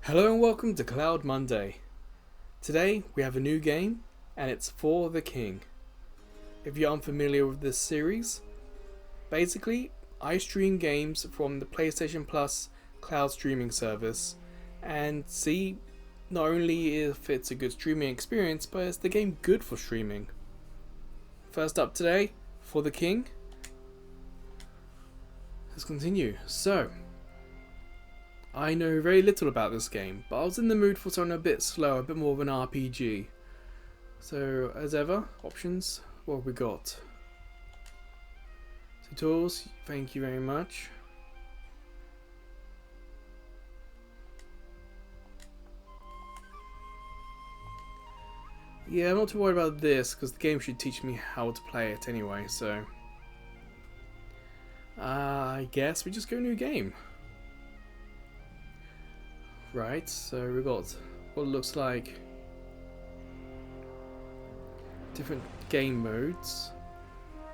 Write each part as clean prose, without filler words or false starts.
Hello and welcome to Cloud Monday. Today we have a new game and it's For the King. If you're unfamiliar with this series, basically I stream games from the PlayStation Plus cloud streaming service and see not only if it's a good streaming experience, but is the game good for streaming. First up today, For the King. Let's continue. So, I know very little about this game, but I was in the mood for something a bit slow, a bit more of an RPG. So, as ever, options, what have we got? Tutorials, thank you very much. Yeah, I'm not too worried about this, because the game should teach me how to play it anyway, so... I guess we just go new game. Right, so we've got what looks like different game modes.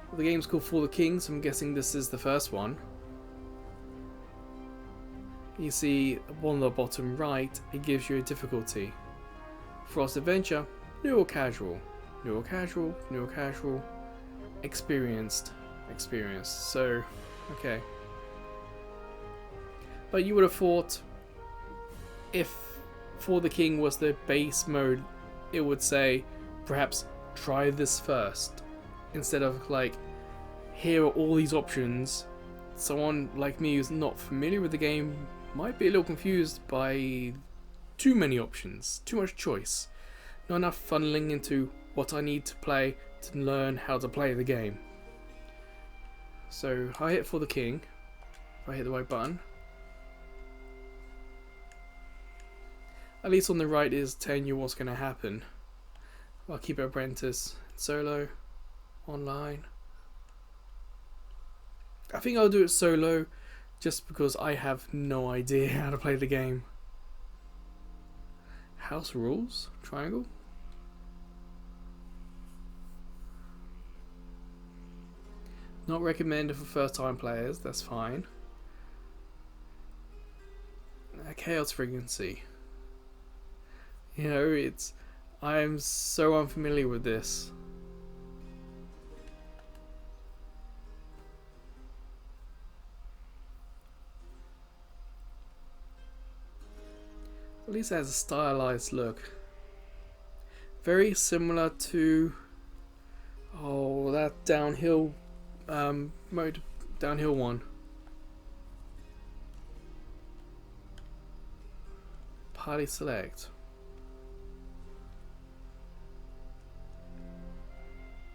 Well, the game's called For the King, so I'm guessing this is the first one. You see on the bottom right, it gives you a difficulty. Frost Adventure, new or casual, new or casual, new or casual, experienced. So, okay. But you would have thought if For the King was the base mode, it would say perhaps try this first instead of like here are all these options. Someone like me who's not familiar with the game might be a little confused by too many options, too much choice, not enough funneling into what I need to play to learn how to play the game. So I hit For the King, if I hit the right button. At least on the right is telling you what's going to happen. I'll keep it apprentice, solo, online. I think I'll do it solo just because I have no idea how to play the game. House rules, triangle. Not recommended for first time players, that's fine. Chaos frequency. You know, I am so unfamiliar with this. At least it has a stylized look. Very similar to that downhill mode, downhill one. Party select.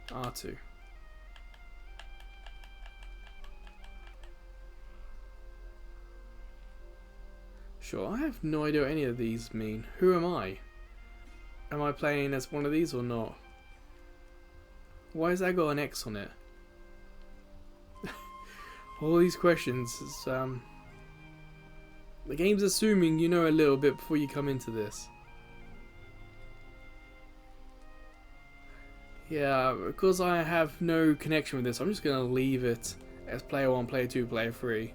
R2. Sure, I have no idea what any of these mean. Who am I? Am I playing as one of these or not? Why has that got an X on it? All these questions is, the game's assuming you know a little bit before you come into this. Yeah, because I have no connection with this, I'm just going to leave it as player 1, player 2, player 3.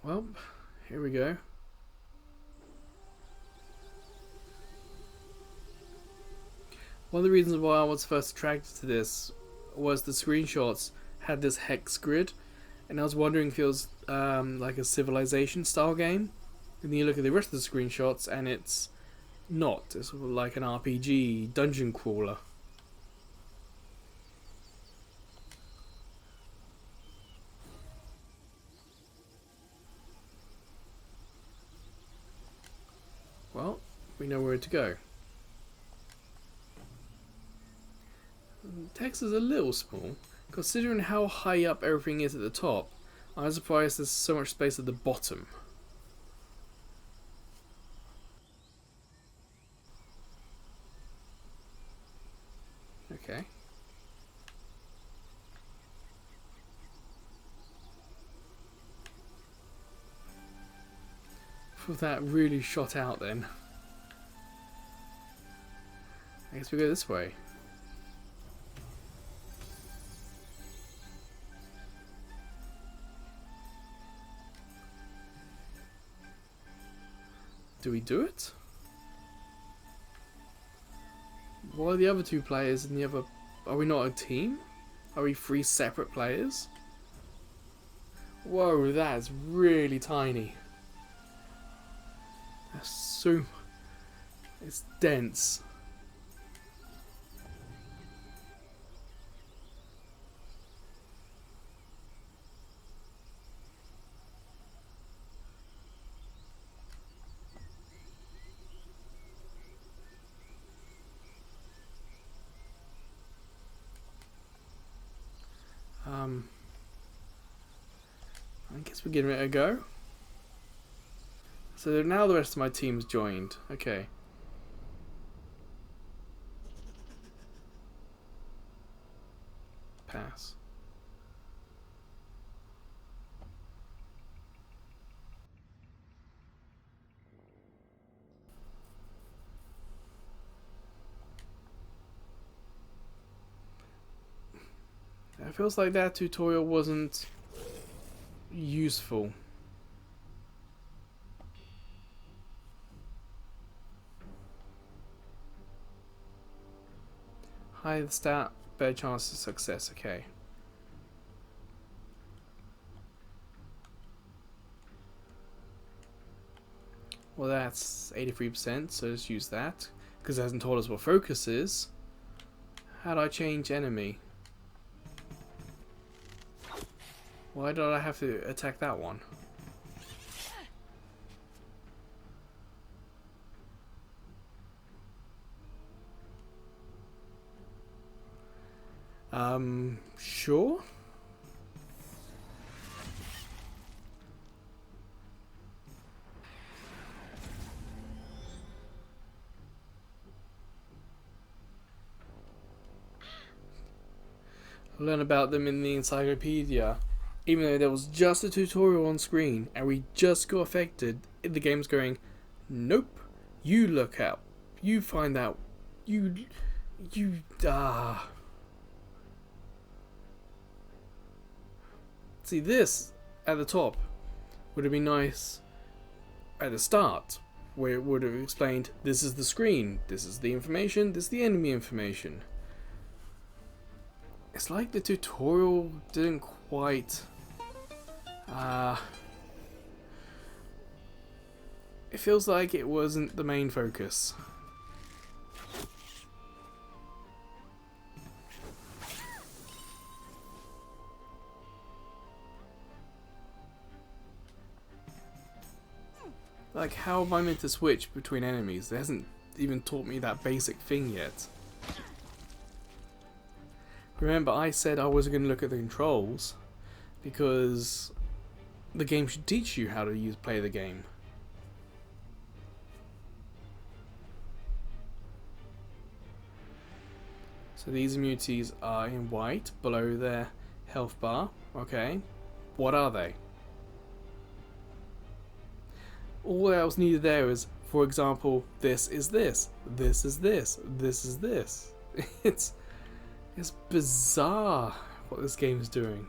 Well, here we go. One of the reasons why I was first attracted to this was the screenshots had this hex grid, and I was wondering if it was like a Civilization style game. And then you look at the rest of the screenshots, and it's not. It's like an RPG dungeon crawler. Well, we know where to go. Text is a little small, considering how high up everything is at the top. I'm surprised there's so much space at the bottom. Okay. That really shot out then. I guess we go this way. Do we do it? What are the other two players and the other... Are we not a team? Are we 3 separate players? Whoa, that's really tiny. That's so... It's dense. I guess we're giving it a go. So now the rest of my team's joined. Okay. Pass. It feels like that tutorial wasn't useful. Higher the stat, better chance of success. Okay. Well, that's 83%, so let's use that. Because it hasn't told us what focus is. How do I change enemy? Why did I have to attack that one? Sure. I'll learn about them in the encyclopedia. Even though there was just a tutorial on screen and we just got affected, the game's going, nope, you look out, you find out, See, this at the top would have been nice at the start, where it would have explained, this is the screen, this is the information, this is the enemy information. It's like the tutorial didn't quite... it feels like it wasn't the main focus. Like, how am I meant to switch between enemies? It hasn't even taught me that basic thing yet. Remember, I said I wasn't going to look at the controls because the game should teach you how to play the game. So these immunities are in white below their health bar. Okay, what are they? All else needed there is, for example, this is this, this is this, this is this. It's bizarre what this game is doing.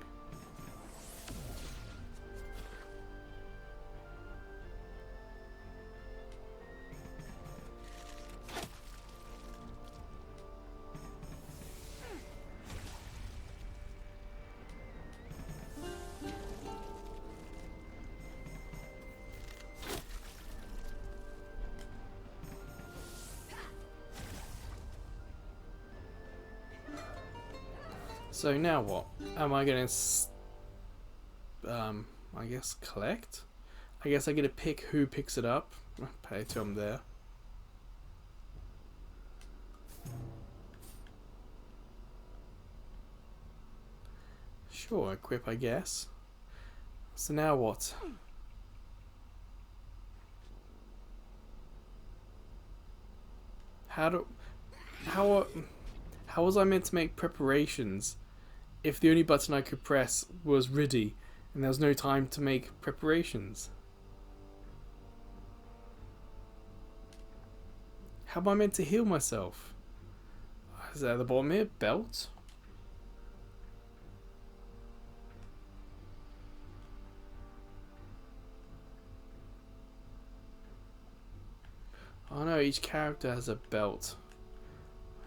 So now what? Am I gonna, I guess collect? I guess I get to pick who picks it up. Pay to them there. Sure, equip, I guess. So now what? How was I meant to make preparations if the only button I could press was ready and there was no time to make preparations? How am I meant to heal myself? Is that at the bottom here? Belt? Oh no, each character has a belt.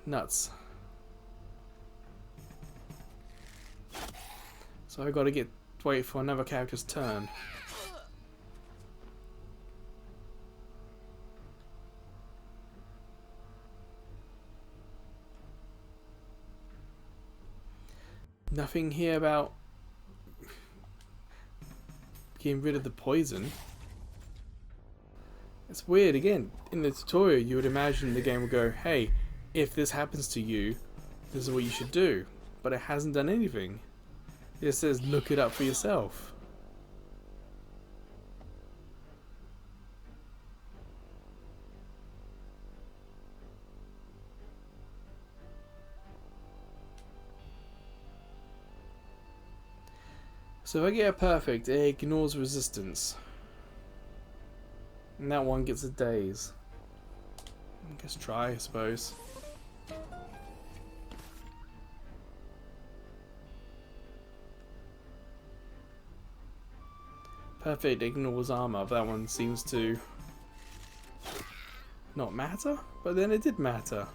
Nuts. So I gotta wait for another character's turn. Nothing here about getting rid of the poison. It's weird, again, in the tutorial you would imagine the game would go, hey, if this happens to you, this is what you should do. But it hasn't done anything. It says look it up for yourself. So if I get a perfect, it ignores resistance. And that one gets a daze. I guess try, I suppose. Perfect ignores armor, but that one seems to not matter? But then it did matter.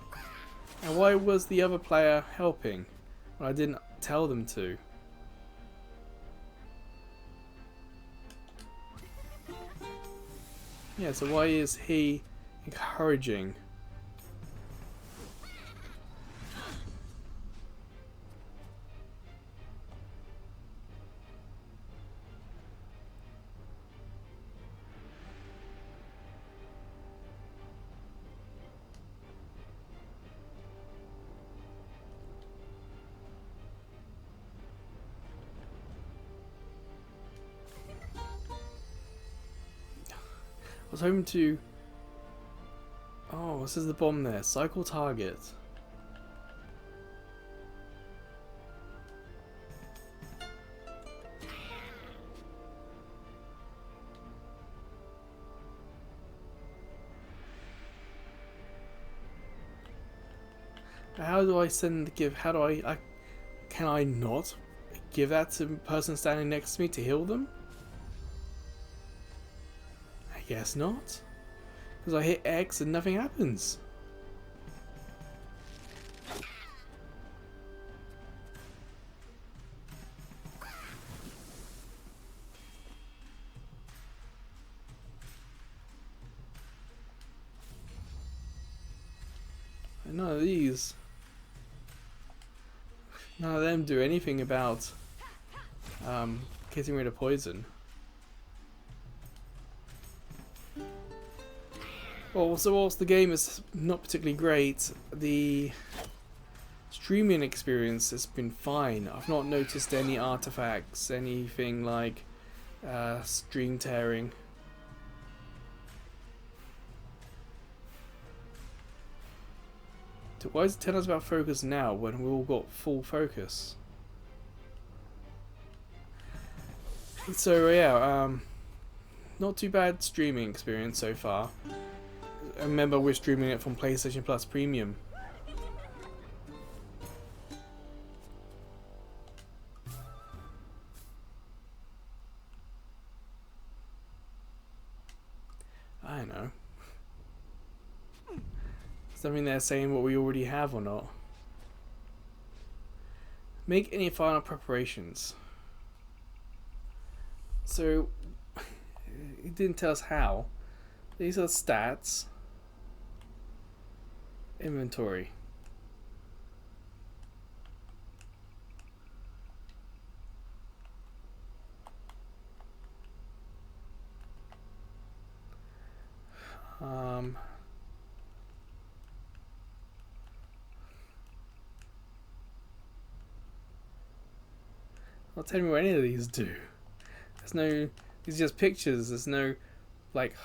And why was the other player helping when I didn't tell them to? Yeah, so why is he encouraging? I was hoping to... Oh, this is the bomb there. Cycle target. How do I how do I can I not give that to the person standing next to me to heal them? I guess not. Because I hit X and nothing happens. And none of them do anything about getting rid of poison. Well, so whilst the game is not particularly great, the streaming experience has been fine. I've not noticed any artifacts, anything like stream tearing. So why does it tell us about focus now when we all got full focus? So yeah, not too bad streaming experience so far. Remember, we're streaming it from PlayStation Plus Premium. I know. Something they're saying what we already have or not. Make any final preparations. So, it didn't tell us how. These are stats. Inventory. Not telling me what any of these do. There's no. These are just pictures. There's no like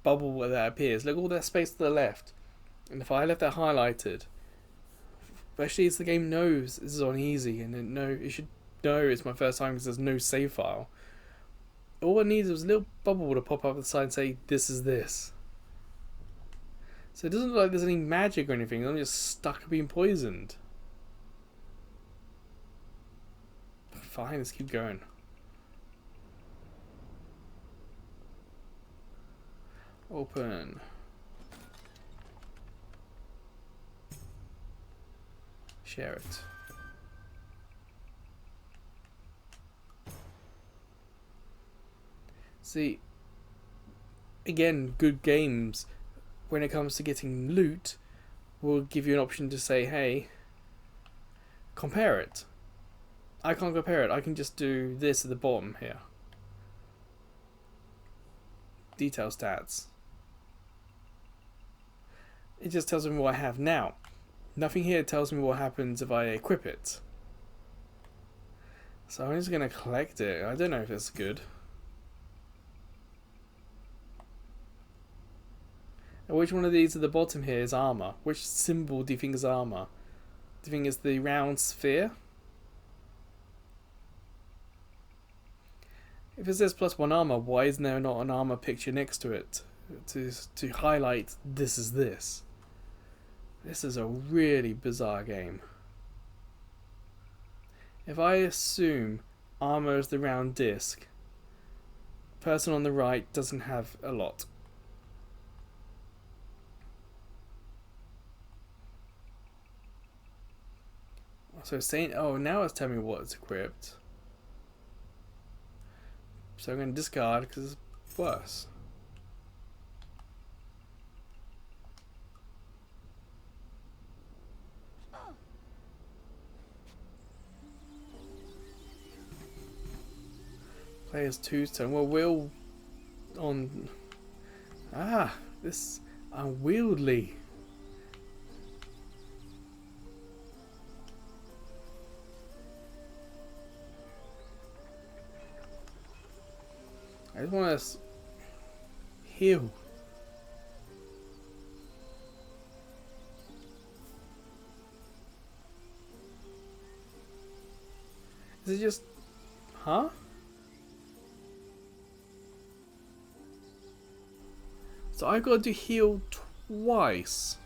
bubble that appears. Look, all that space to the left. And if I left that highlighted, especially as the game knows this is on easy, and it should know it's my first time because there's no save file. All it needs is a little bubble to pop up at the side and say, this is this. So it doesn't look like there's any magic or anything. I'm just stuck being poisoned. Fine, let's keep going. Open. Share it. See, again, good games, when it comes to getting loot, will give you an option to say, hey, compare it. I can't compare it. I can just do this at the bottom here. Detail stats. It just tells me what I have now. Nothing here tells me what happens if I equip it. So I'm just going to collect it. I don't know if it's good. And which one of these at the bottom here is armor? Which symbol do you think is armor? Do you think it's the round sphere? If it says +1 armor, why isn't there not an armor picture next to it to highlight this is this? This is a really bizarre game. If I assume armor is the round disc, the person on the right doesn't have a lot. So saying, oh, now it's telling me what's equipped. So I'm going to discard because it's worse. Players 2 turn. Well, we'll on. Ah, this unwieldy. I just want to heal. Is it just, huh? So I got to heal twice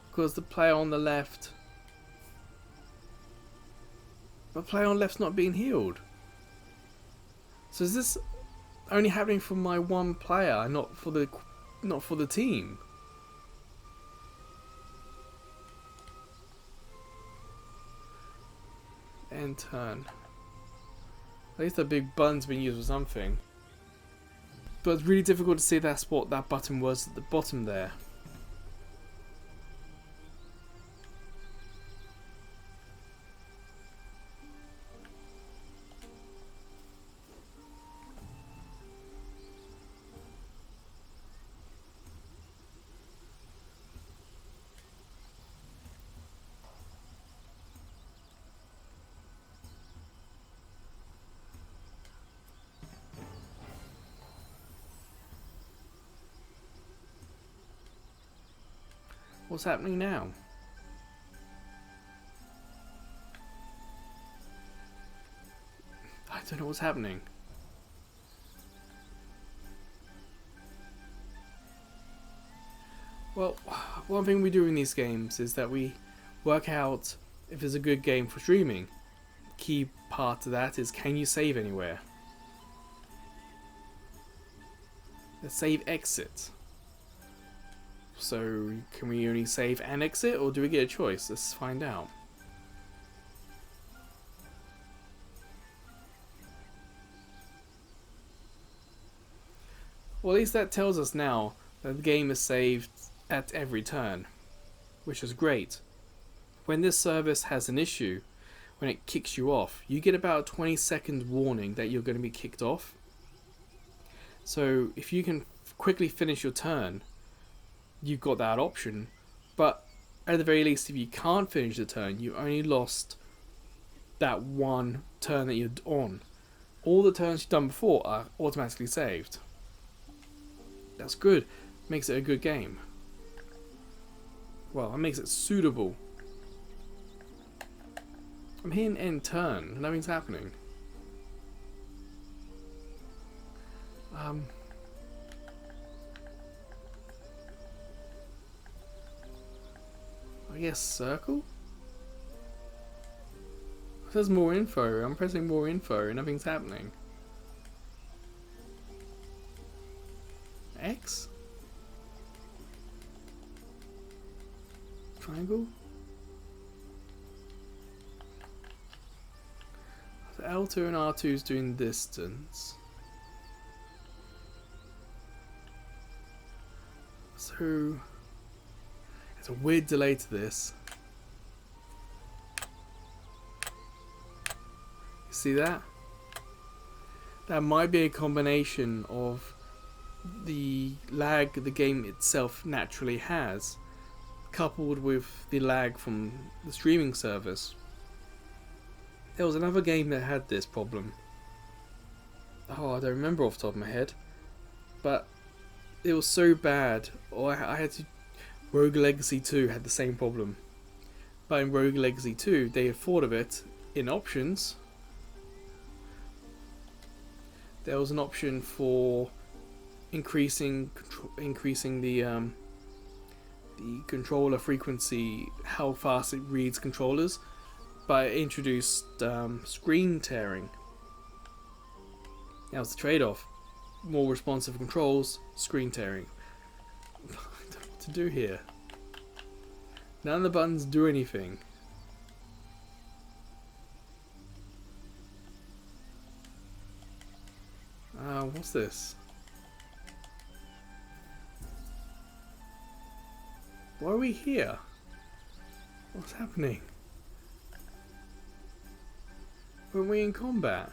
because the player on the left. The player on left's not being healed. So is this only happening for my one player, not for the team? End turn. At least the big button's been used for something. But it's really difficult to see that's what that button was at the bottom there. What's happening now? I don't know what's happening. Well, one thing we do in these games is that we work out if it's a good game for streaming. Key part of that is, can you save anywhere? The save exit. So, can we only save and exit, or do we get a choice? Let's find out. Well, at least that tells us now that the game is saved at every turn, which is great. When this service has an issue, when it kicks you off, you get about a 20-second warning that you're going to be kicked off. So, if you can quickly finish your turn, you've got that option, but at the very least, if you can't finish the turn, you only lost that one turn that you're on. All the turns you've done before are automatically saved. That's good. Makes it a good game. Well, it makes it suitable. I'm hitting end turn. Nothing's happening. I guess circle? It says more info. I'm pressing more info and nothing's happening. X? Triangle? So L2 and R2 is doing distance. So there's a weird delay to this. You see that? That might be a combination of the lag the game itself naturally has, coupled with the lag from the streaming service. There was another game that had this problem. Oh, I don't remember off the top of my head, but it was so bad. Or I had to. Rogue Legacy 2 had the same problem, but in Rogue Legacy 2 they had thought of it in options. There was an option for increasing the controller frequency, how fast it reads controllers, but it introduced screen tearing. That was the trade-off. More responsive controls, screen tearing. I don't know what to do here. None of the buttons do anything. What's this? Why are we here? What's happening? Weren't we in combat?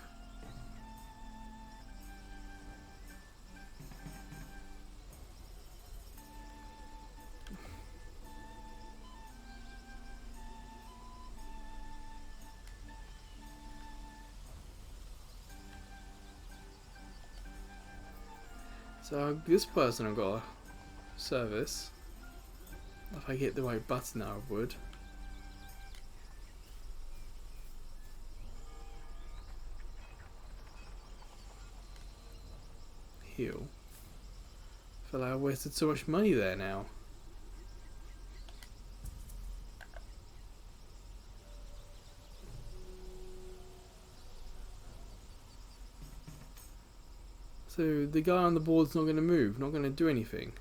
So this person I've got a service. If I hit the right button I would. Heal. I feel like I wasted so much money there now. So the guy on the board's not going to move, not going to do anything.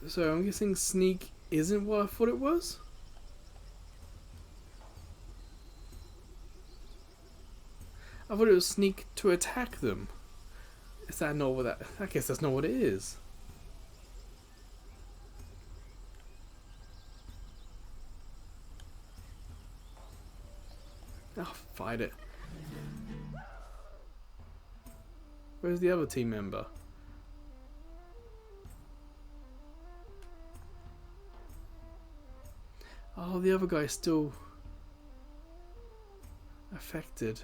So I'm guessing sneak isn't what I thought it was? I thought it was sneak to attack them. Is that not what that... I guess that's not what it is. Oh, fight it. Where's the other team member? Oh, the other guy's still affected.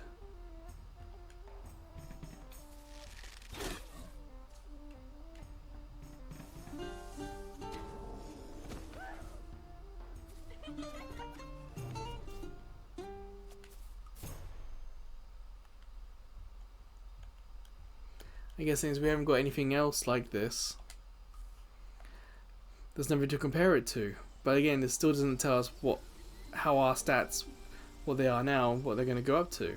I guess since we haven't got anything else like this, there's nothing to compare it to. But again, this still doesn't tell us how our stats, what they are now, what they're going to go up to.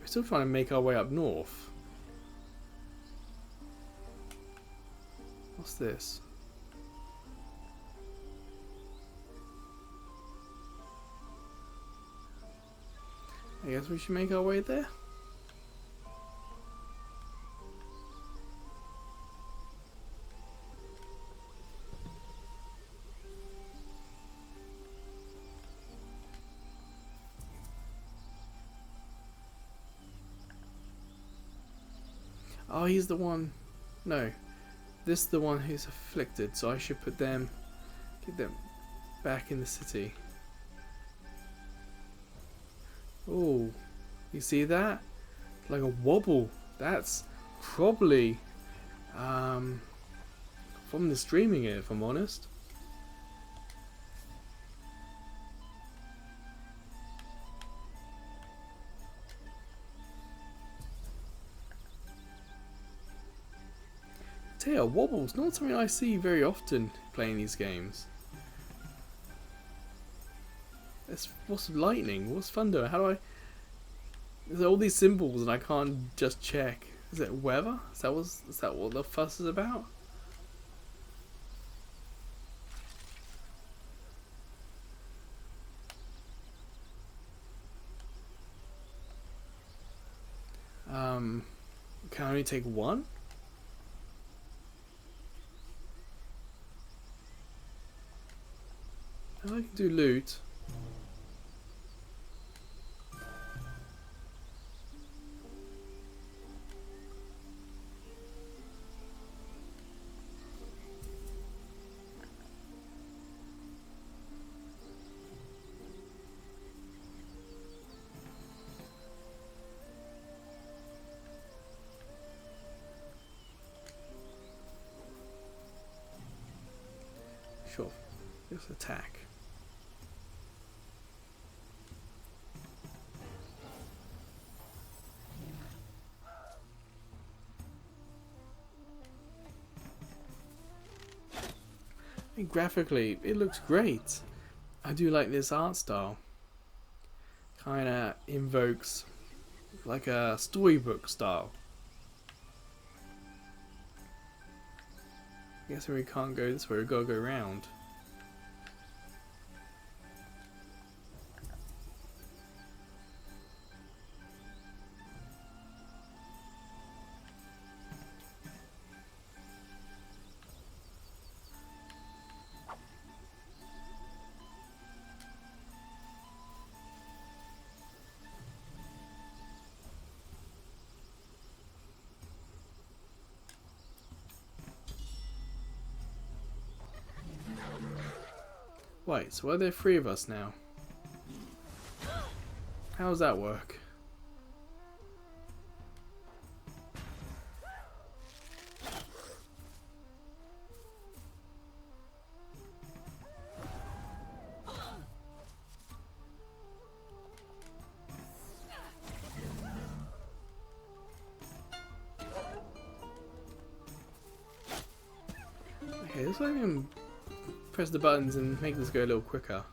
We're still trying to make our way up north. What's this? I guess we should make our way there. Oh, he's the one. No, this is the one who's afflicted, so I should put them, get them back in the city. Oh, you see that? Like a wobble. That's probably from the streaming it, if I'm honest. tail wobbles. Not something I see very often playing these games. What's lightning? What's thunder? How do I... There's all these symbols and I can't just check. Is it weather? Is that what the fuss is about? Can I only take one? I can do loot. Sure, just attack. I mean, graphically, it looks great. I do like this art style. Kinda invokes like a storybook style. I guess we can't go this way, we've got to go around. Wait, so are there three of us now? How does that work? Okay, this way I can press the buttons and make this go a little quicker.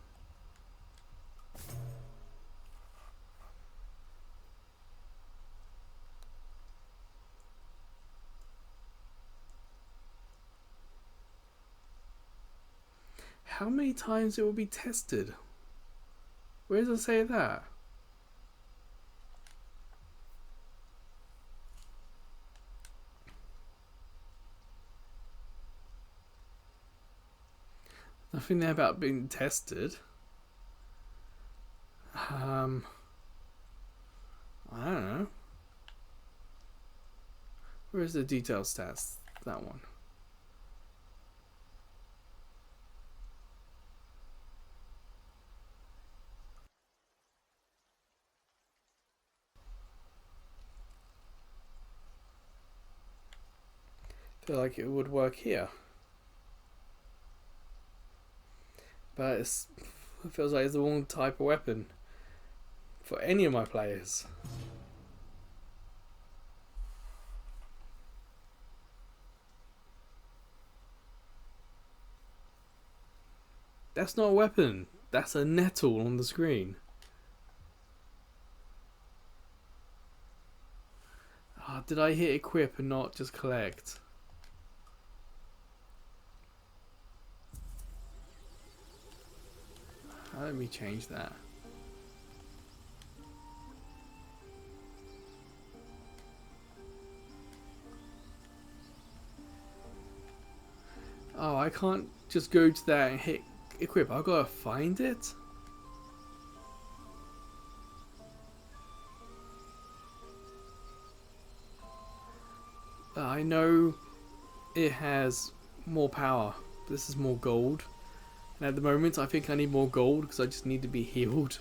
How many times it will be tested? Where does it say that? Nothing there about being tested. I don't know. Where's the detail stats? That one. Feel like it would work here. But it feels like it's the wrong type of weapon for any of my players. That's not a weapon. That's a nettle on the screen. Ah, did I hit equip and not just collect? Let me change that. Oh, I can't just go to that and hit equip. I've got to find it? I know it has more power. This is more gold. And at the moment, I think I need more gold because I just need to be healed.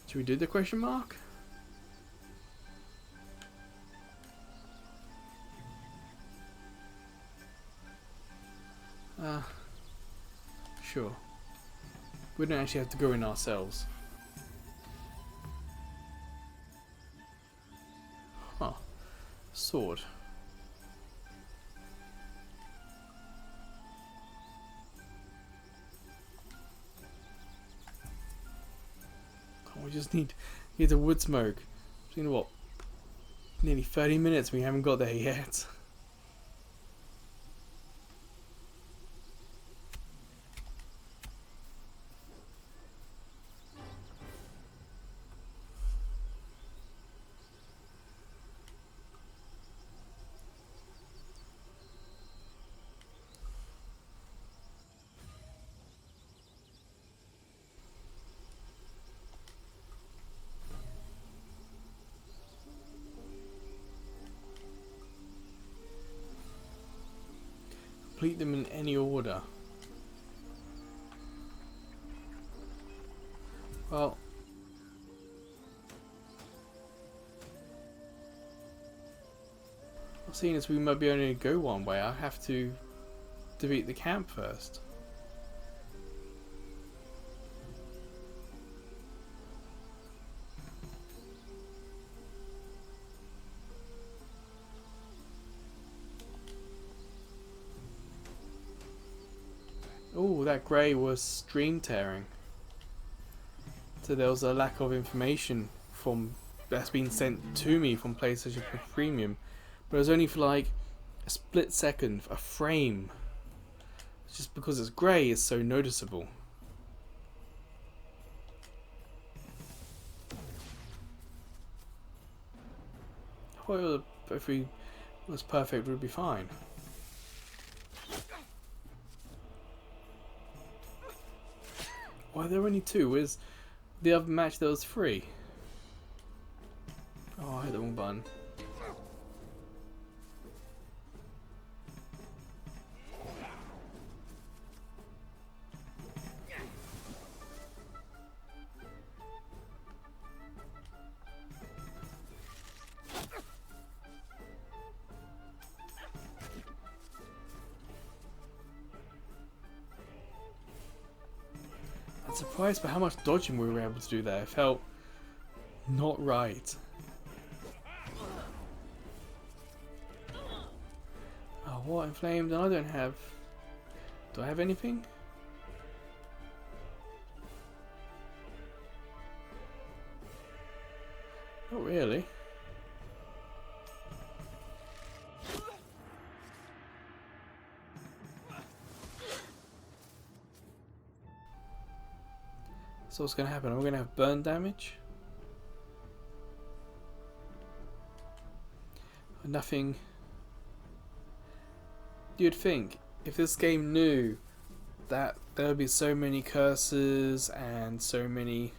Should we do the question mark? Sure. We don't actually have to go in ourselves. Huh. Sword. Oh, we just need the wood smoke. You know what? Nearly 30 minutes, we haven't got there yet. Complete them in any order. Well, seeing as we might be only go one way, I have to defeat the camp first. Oh, that grey was stream tearing. So there was a lack of information from that's been sent to me from PlayStation Premium, but it was only for like a split second, a frame. Just because it's grey is so noticeable. Well, if it was perfect, it would be fine. Why are there only two? Where's the other match that was free? Oh, I hit the wrong button. I'm surprised by how much dodging we were able to do there. It felt not right. Oh, what inflamed? I don't have. Do I have anything? Not really. So what's going to happen? Are we going to have burn damage? Nothing. You'd think if this game knew that there would be so many curses and so many.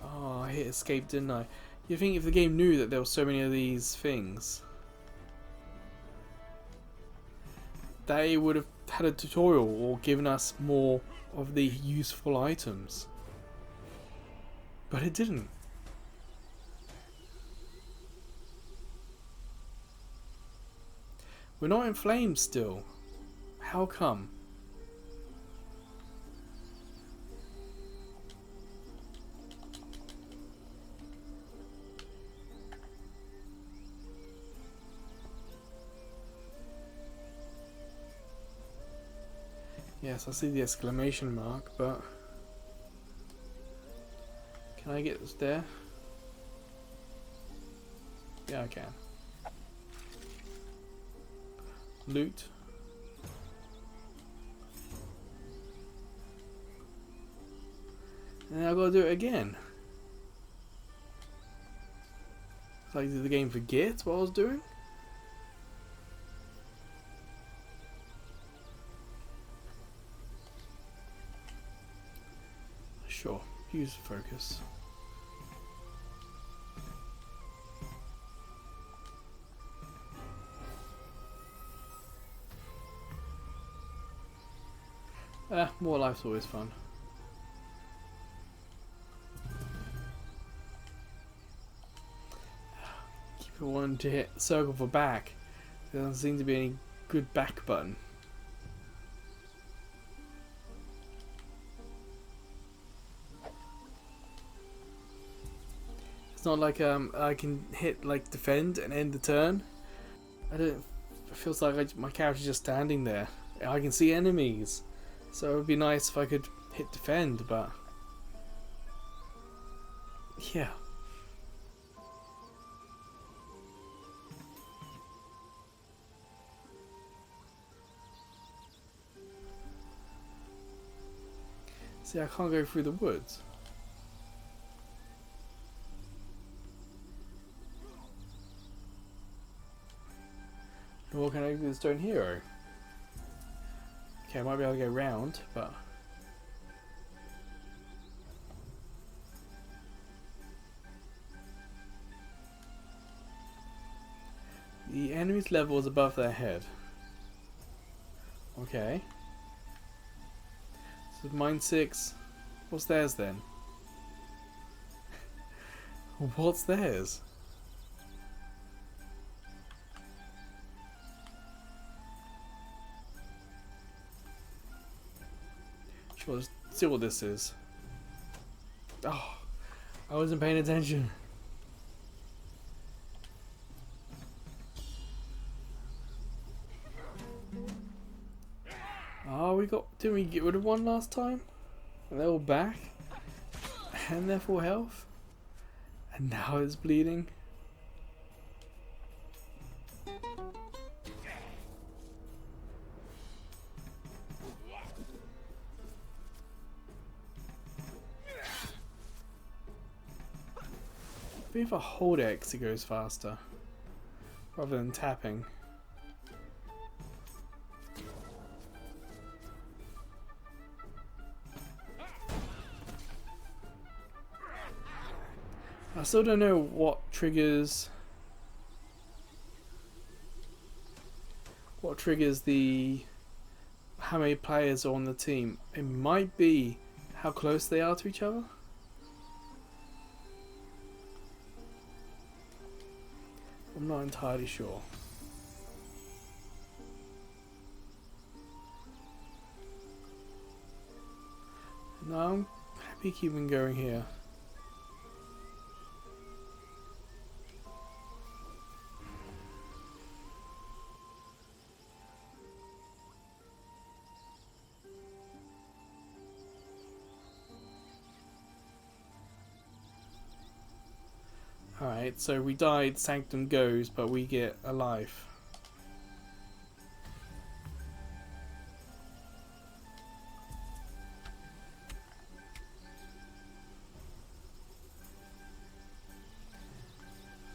Oh, I hit escape, didn't I? You'd think if the game knew that there were so many of these things, they would have had a tutorial or given us more of the useful items. But it didn't. We're not in flames still. How come? Yes, I see the exclamation mark, but can I get this there? Yeah, I can. Loot. And then I've got to do it again. It's like, did the game forget what I was doing? Sure, use focus. More life's always fun. Keep wanting to hit circle for back. There doesn't seem to be any good back button. It's not like I can hit like defend and end the turn. I don't. It feels like my character's just standing there. I can see enemies, so it would be nice if I could hit defend, but yeah. See, I can't go through the woods. Nor can I do the stone hero. Okay, I might be able to go round, but the enemy's level is above their head. Okay. So mine 6. What's theirs then? What's theirs? Sure, let's see what this is. Oh, I wasn't paying attention. Oh, didn't we get rid of one last time? And they're all back? And they're full health? And now it's bleeding? Maybe if I hold X it goes faster. Rather than tapping. I still don't know what triggers the how many players are on the team. It might be how close they are to each other. I'm not entirely sure. No, I'm happy keeping going here. Alright, so we died, Sanctum goes, but we get a life.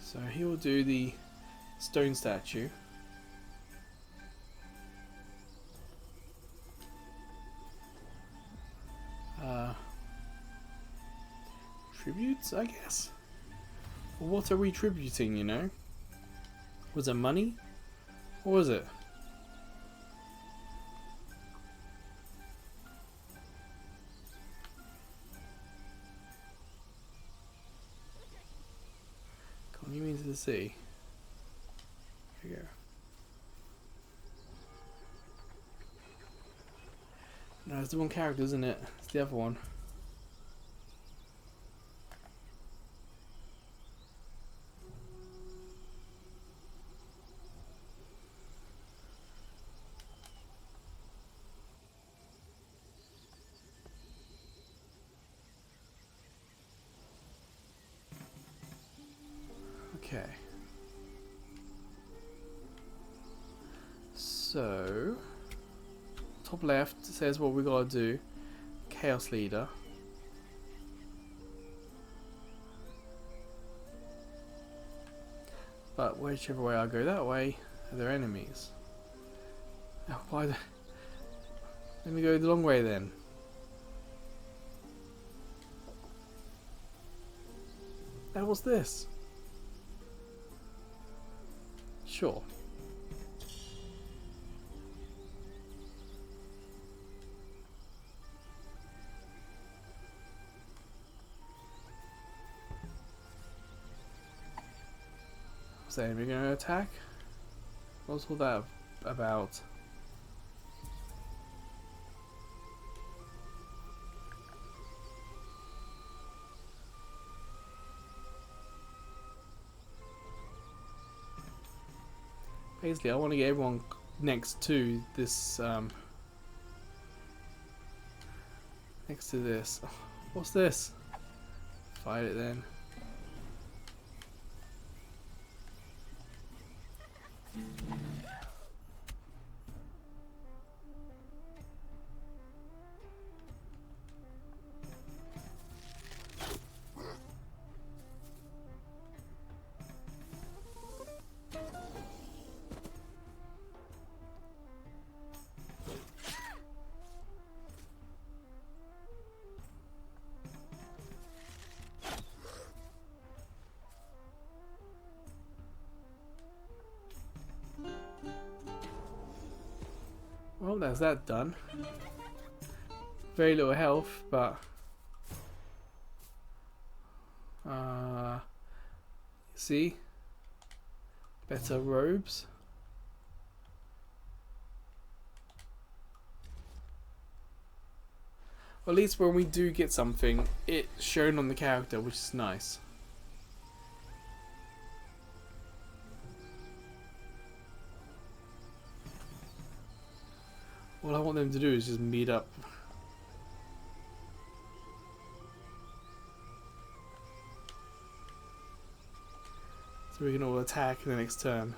So he will do the stone statue. Tributes, I guess. What are we tributing, you know? Was it money? What was it? Come you into the sea. Here you go. No, it's the one character, isn't it? It's the other one. Okay. So, top left says what we gotta do. Chaos Leader. But whichever way I go that way, they're enemies. Oh, why the... Let me go the long way then. Now what's this? Sure. Is the enemy going to attack? What's all that about? Paisley, I want to get everyone next to this, next to this. What's this? Fight it then. Well, there's that done. Very little health, but see, better robes. Well, at least when we do get something, it's shown on the character, which is nice. All I want them to do is just meet up. So we can all attack in the next turn.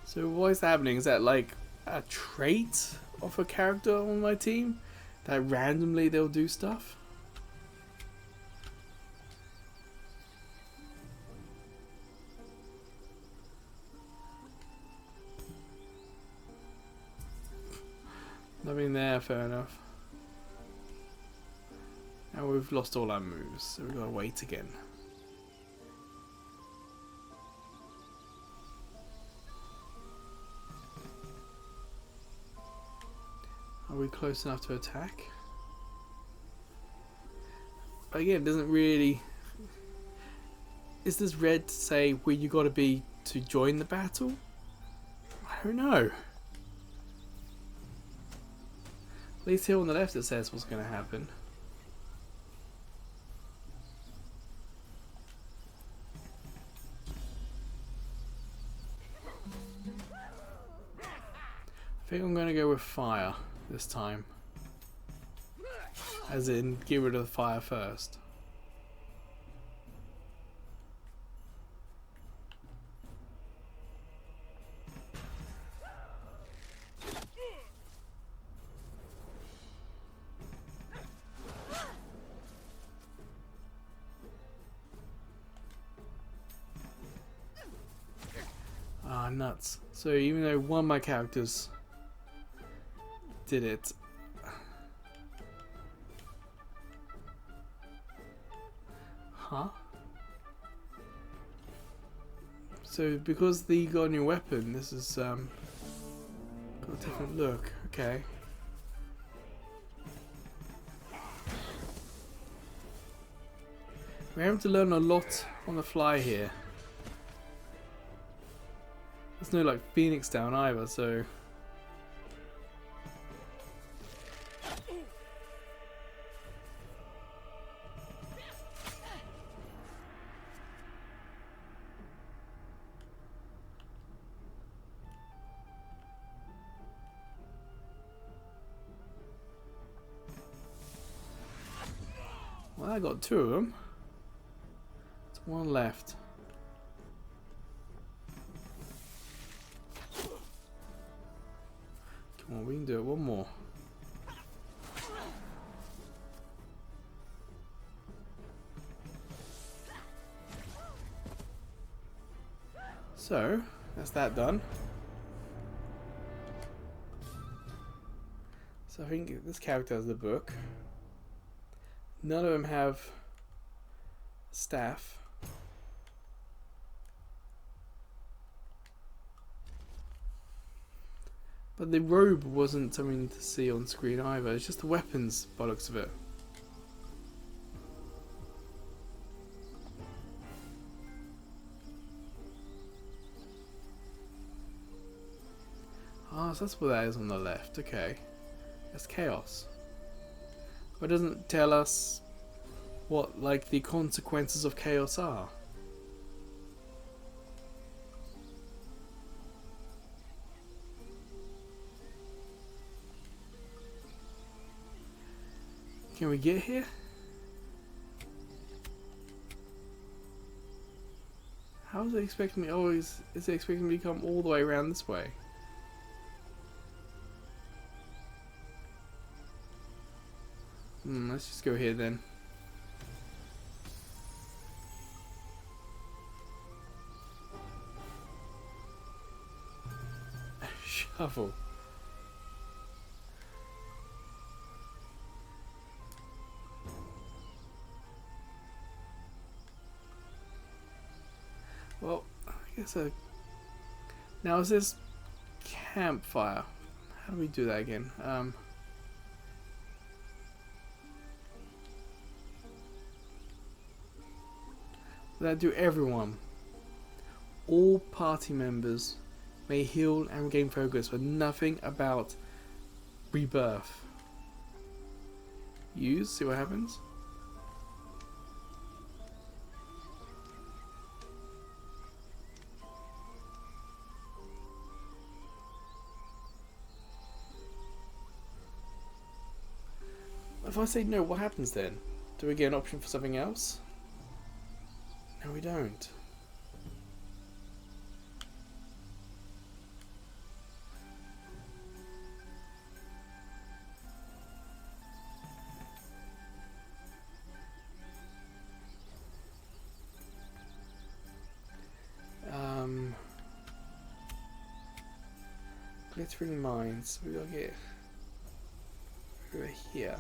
So what is happening? Is that like a trait of a character on my team? That randomly they'll do stuff? Nothing there, fair enough. Now we've lost all our moves, so we've got to wait again. Are we close enough to attack? But again, it doesn't really... Is this red to say where you got to be to join the battle? I don't know. At least here on the left it says what's going to happen. I think I'm going to go with fire this time. As in, get rid of the fire first. Ah, nuts. So even though one of my characters did it, huh? So because you got a new weapon, this is got a different look. Okay. We're having to learn a lot on the fly here. There's no like Phoenix down either, so. Well, I got two of them. There's one left. Come on, we can do it. One more. So, that's that done. So I think this character has the book. None of them have staff. But the robe wasn't something to see on screen either. It's just the weapons by the looks of it. Ah, so that's what that is on the left. Okay. That's chaos. But it doesn't tell us what like the consequences of chaos are. Can we get here? How is it expecting me? Oh, is it expecting me to come all the way around this way? Let's just go here then. Shovel. Well, I guess now is this campfire? How do we do that again? That do everyone. All party members may heal and regain focus, but nothing about rebirth. Use, see what happens. If I say no, what happens then? Do we get an option for something else? No, we don't. Glittering mines. We gotta get over here.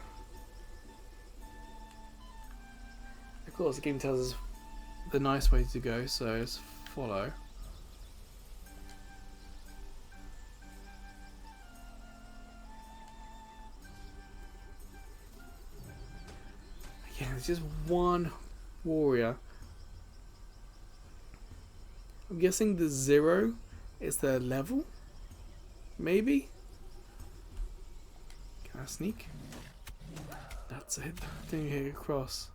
Of course, the game tells us the nice way to go, so let's follow. Yeah, there's just one warrior. I'm guessing the 0 is the level? Maybe? Can I sneak? That's it. Didn't get across.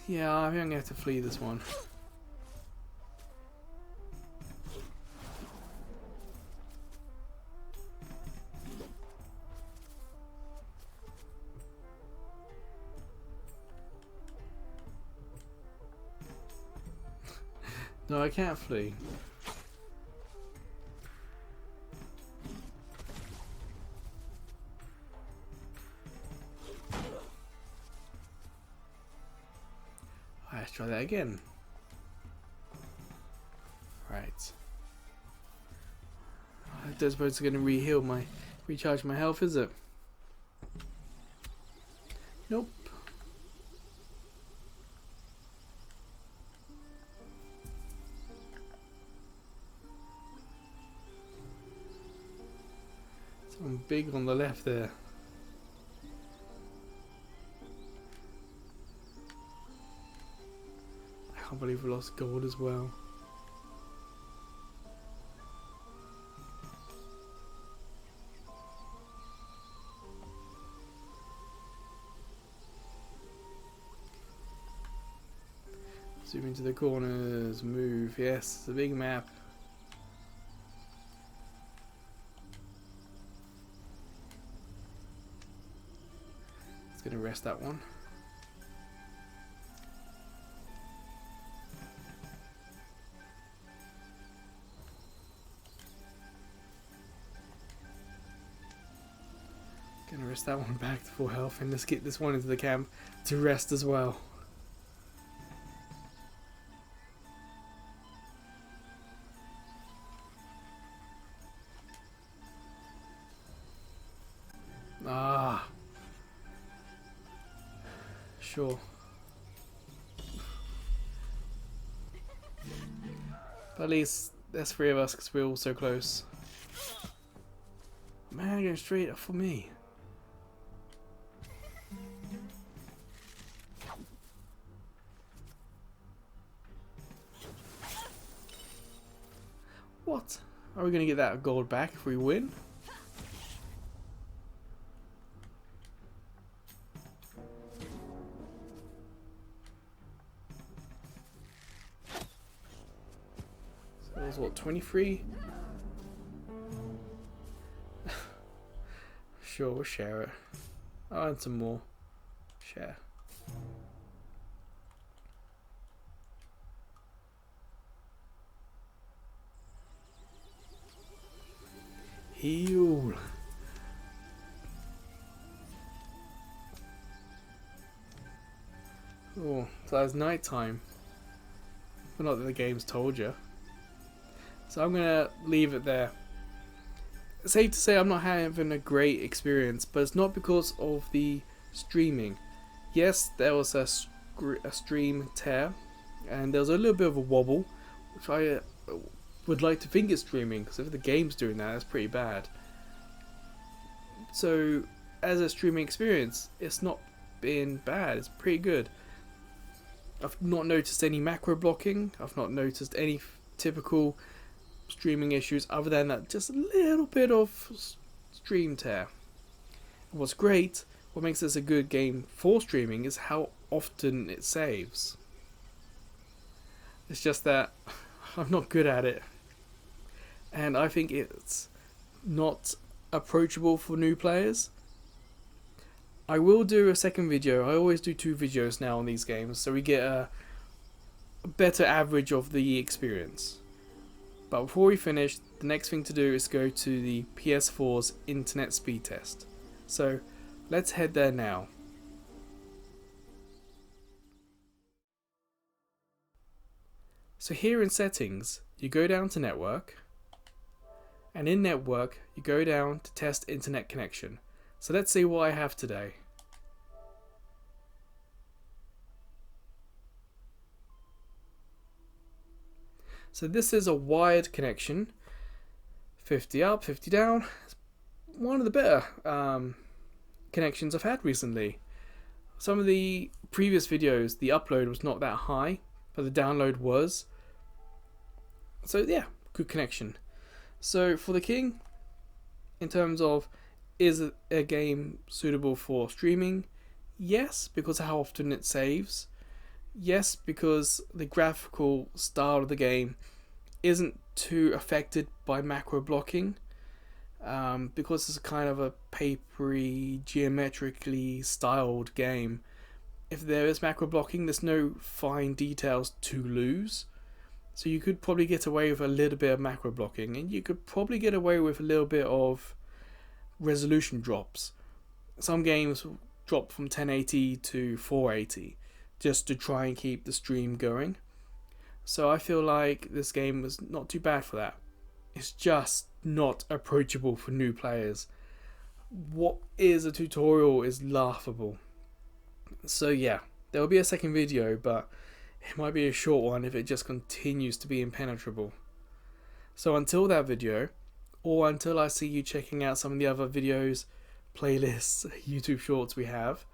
Yeah, I think I'm gonna have to flee this one. No, I can't flee. Let's try that again. Right. I don't suppose it's going to recharge my health, is it? Nope. Something big on the left there. I can't believe we lost gold as well. Zoom into the corners, move, yes, it's a big map. It's gonna rest that one. Gonna rest that one back to full health, and let's get this one into the camp to rest as well. Ah, sure. But at least there's 3 of us because we're all so close. Man, going straight up for me. What? Are we going to get that gold back if we win? was what, 23? Sure, we'll share it. I'll add some more. Share. Heal. Oh, so it's night time. But not that the game's told you. So I'm gonna leave it there. Safe to say I'm not having a great experience, but it's not because of the streaming. Yes, there was a stream tear, and there was a little bit of a wobble, which I would like to think is streaming, because if the game's doing that, that's pretty bad. So, as a streaming experience, it's not been bad, it's pretty good. I've not noticed any macro blocking, I've not noticed any typical streaming issues other than that just a little bit of stream tear. What's great, what makes this a good game for streaming is how often it saves. It's just that I'm not good at it, and I think it's not approachable for new players. I will do a second video. I always do 2 videos now on these games, so we get a better average of the experience. But before we finish, the next thing to do is go to the PS4's internet speed test. So let's head there now. So here in settings, you go down to network, and in network you go down to test internet connection. So let's see what I have today. So this is a wired connection, 50 up, 50 down. It's one of the better connections I've had recently. Some of the previous videos, the upload was not that high, but the download was. So yeah, good connection. So for the King, in terms of is a game suitable for streaming? Yes, because of how often it saves. Yes, because the graphical style of the game isn't too affected by macro blocking, because it's kind of a papery, geometrically styled game. If there is macro blocking, there's no fine details to lose. So you could probably get away with a little bit of macro blocking, and you could probably get away with a little bit of resolution drops. Some games drop from 1080 to 480 just to try and keep the stream going. So I feel like this game was not too bad for that. It's just not approachable for new players. What is a tutorial is laughable. So yeah, there will be a second video, but it might be a short one if it just continues to be impenetrable. So until that video, or until I see you checking out some of the other videos, playlists, YouTube shorts we have,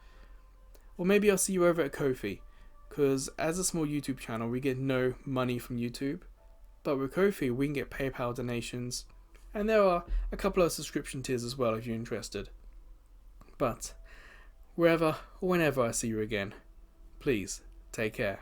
or maybe I'll see you over at Ko-fi, because as a small YouTube channel we get no money from YouTube, but with Ko-fi we can get PayPal donations, and there are a couple of subscription tiers as well if you're interested. But wherever or whenever I see you again, please take care.